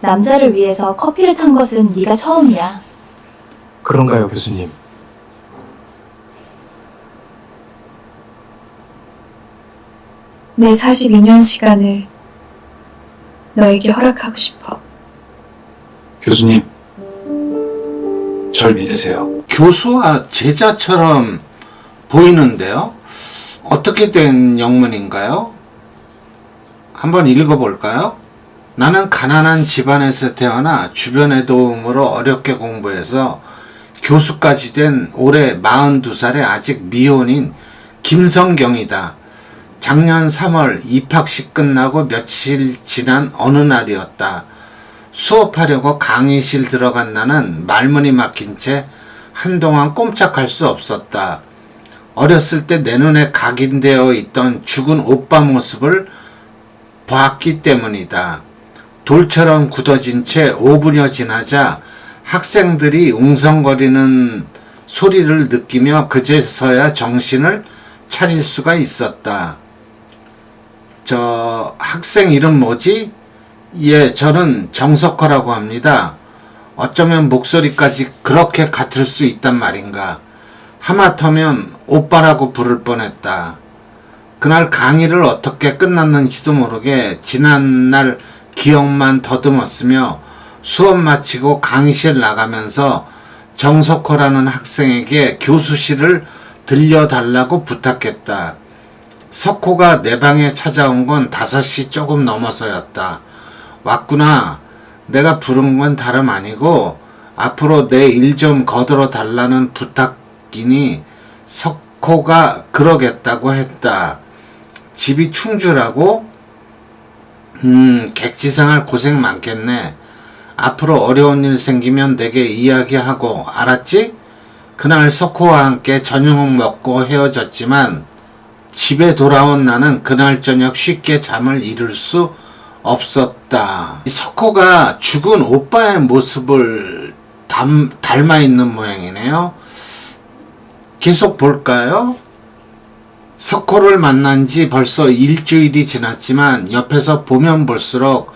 남자를 위해서 커피를 탄 것은 네가 처음이야. 그런가요, 교수님? 내 42년 시간을 너에게 허락하고 싶어. 교수님, 절 믿으세요. 교수와 제자처럼 보이는데요? 어떻게 된 영문인가요? 한번 읽어볼까요? 나는 가난한 집안에서 태어나 주변의 도움으로 어렵게 공부해서 교수까지 된 올해 42살의 아직 미혼인 김성경이다. 작년 3월 입학식 끝나고 며칠 지난 어느 날이었다. 수업하려고 강의실 들어간 나는 말문이 막힌 채 한동안 꼼짝할 수 없었다. 어렸을 때 내 눈에 각인되어 있던 죽은 오빠 모습을 봤기 때문이다. 돌처럼 굳어진 채 5분여 지나자 학생들이 웅성거리는 소리를 느끼며 그제서야 정신을 차릴 수가 있었다. 저 학생 이름 뭐지? 예, 저는 정석화라고 합니다. 어쩌면 목소리까지 그렇게 같을 수 있단 말인가. 하마터면 오빠라고 부를 뻔했다. 그날 강의를 어떻게 끝났는지도 모르게 지난날 기억만 더듬었으며 수업 마치고 강의실 나가면서 정석호라는 학생에게 교수실을 들려달라고 부탁했다. 석호가 내 방에 찾아온 건 5시 조금 넘어서였다. 왔구나. 내가 부른 건 다름 아니고 앞으로 내 일 좀 거들어 달라는 부탁이니 석호가 그러겠다고 했다. 집이 충주라고? 객지생활 고생 많겠네. 앞으로 어려운 일 생기면 내게 이야기하고, 알았지? 그날 석호와 함께 저녁 먹고 헤어졌지만 집에 돌아온 나는 그날 저녁 쉽게 잠을 이룰 수 없었다. 석호가 죽은 오빠의 모습을 닮아 있는 모양이네요. 계속 볼까요? 석호를 만난 지 벌써 일주일이 지났지만 옆에서 보면 볼수록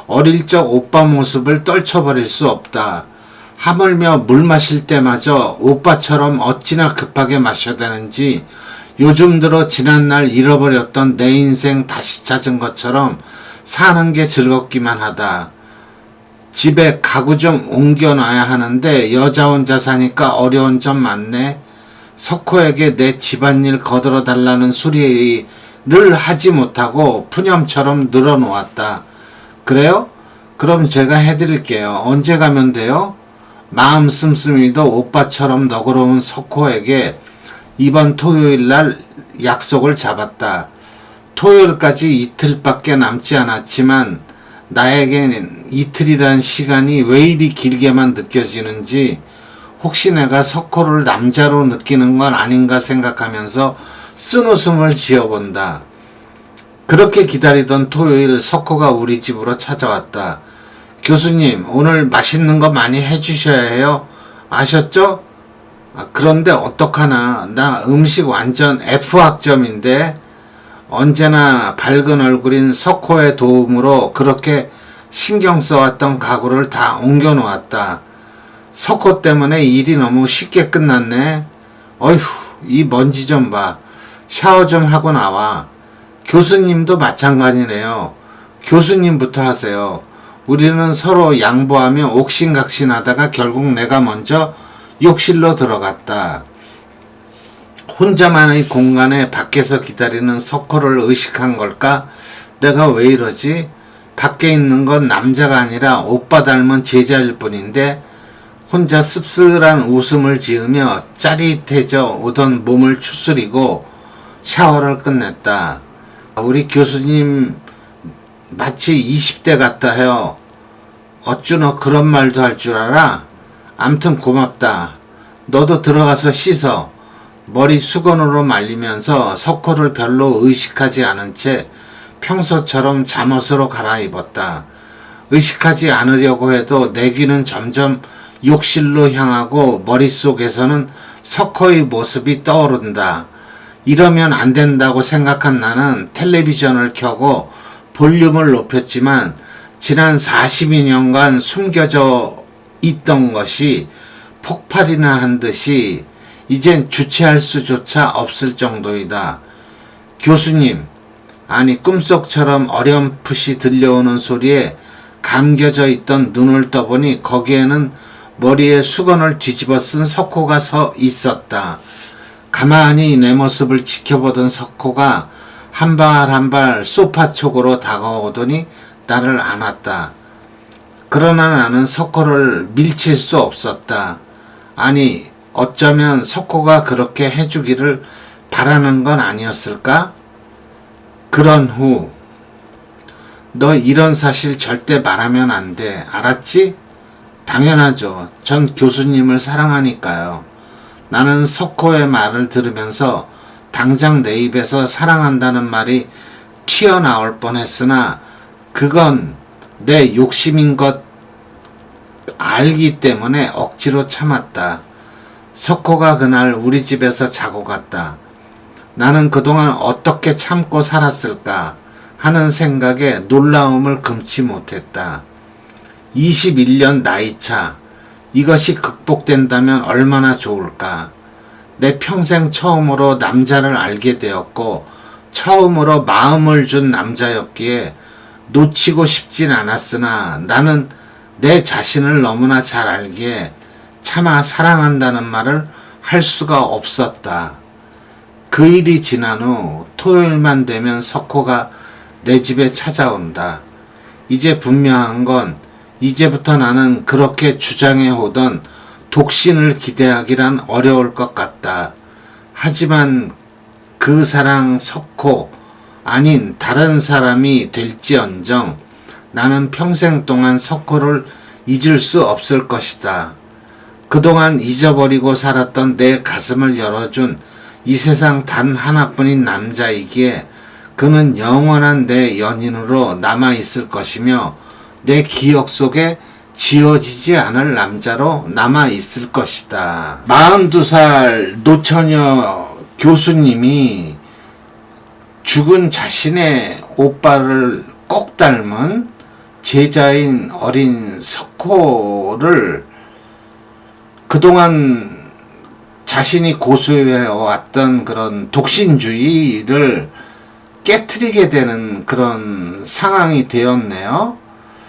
어릴 적 오빠 모습을 떨쳐버릴 수 없다. 하물며 물 마실 때마저 오빠처럼 어찌나 급하게 마셔야 되는지 요즘 들어 지난날 잃어버렸던 내 인생 다시 찾은 것처럼 사는 게 즐겁기만 하다. 집에 가구 좀 옮겨놔야 하는데 여자 혼자 사니까 어려운 점 많네. 석호에게 내 집안일 거들어 달라는 소리를 하지 못하고 푸념처럼 늘어놓았다. 그래요? 그럼 제가 해드릴게요. 언제 가면 돼요? 마음 씀씀이도 오빠처럼 너그러운 석호에게 이번 토요일날 약속을 잡았다. 토요일까지 이틀밖에 남지 않았지만 나에겐 이틀이란 시간이 왜 이리 길게만 느껴지는지 혹시 내가 석호를 남자로 느끼는 건 아닌가 생각하면서 쓴웃음을 지어본다. 그렇게 기다리던 토요일 석호가 우리 집으로 찾아왔다. 교수님, 오늘 맛있는 거 많이 해주셔야 해요. 아셨죠? 그런데 어떡하나. 나 음식 완전 F학점인데 언제나 밝은 얼굴인 석호의 도움으로 그렇게 신경 써왔던 가구를 다 옮겨놓았다. 석호 때문에 일이 너무 쉽게 끝났네. 어휴, 이 먼지 좀 봐. 샤워 좀 하고 나와. 교수님도 마찬가지네요. 교수님부터 하세요. 우리는 서로 양보하며 옥신각신하다가 결국 내가 먼저 욕실로 들어갔다. 혼자만의 공간에 밖에서 기다리는 석호를 의식한 걸까? 내가 왜 이러지? 밖에 있는 건 남자가 아니라 오빠 닮은 제자일 뿐인데 혼자 씁쓸한 웃음을 지으며 짜릿해져 오던 몸을 추스리고 샤워를 끝냈다. 우리 교수님 마치 20대 같다 해요. 어쭈 너 그런 말도 할 줄 알아? 암튼 고맙다. 너도 들어가서 씻어. 머리 수건으로 말리면서 석호를 별로 의식하지 않은 채 평소처럼 잠옷으로 갈아입었다. 의식하지 않으려고 해도 내 귀는 점점 욕실로 향하고 머릿속에서는 석호의 모습이 떠오른다. 이러면 안 된다고 생각한 나는 텔레비전을 켜고 볼륨을 높였지만 지난 42년간 숨겨져 있던 것이 폭발이나 한 듯이 이젠 주체할 수조차 없을 정도이다. 교수님, 아니 꿈속처럼 어렴풋이 들려오는 소리에 감겨져 있던 눈을 떠보니 거기에는 머리에 수건을 뒤집어 쓴 석호가 서 있었다. 가만히 내 모습을 지켜보던 석호가 한 발 한 발 소파 쪽으로 다가오더니 나를 안았다. 그러나 나는 석호를 밀칠 수 없었다. 아니, 어쩌면 석호가 그렇게 해주기를 바라는 건 아니었을까? 그런 후, 너 이런 사실 절대 말하면 안 돼. 알았지? 당연하죠. 전 교수님을 사랑하니까요. 나는 석호의 말을 들으면서 당장 내 입에서 사랑한다는 말이 튀어나올 뻔했으나 그건 내 욕심인 것 알기 때문에 억지로 참았다. 석호가 그날 우리 집에서 자고 갔다. 나는 그동안 어떻게 참고 살았을까 하는 생각에 놀라움을 금치 못했다. 21년 나이차, 이것이 극복된다면 얼마나 좋을까. 내 평생 처음으로 남자를 알게 되었고 처음으로 마음을 준 남자였기에 놓치고 싶진 않았으나 나는 내 자신을 너무나 잘 알기에 차마 사랑한다는 말을 할 수가 없었다. 그 일이 지난 후 토요일만 되면 석호가 내 집에 찾아온다. 이제 분명한 건 이제부터 나는 그렇게 주장해 오던 독신을 기대하기란 어려울 것 같다. 하지만 그 사랑 석호 아닌 다른 사람이 될지언정 나는 평생 동안 석호를 잊을 수 없을 것이다. 그동안 잊어버리고 살았던 내 가슴을 열어준 이 세상 단 하나뿐인 남자이기에 그는 영원한 내 연인으로 남아있을 것이며 내 기억 속에 지워지지 않을 남자로 남아있을 것이다. 42살 노처녀 교수님이 죽은 자신의 오빠를 꼭 닮은 제자인 어린 석호를 그동안 자신이 고수해왔던 그런 독신주의를 깨트리게 되는 그런 상황이 되었네요.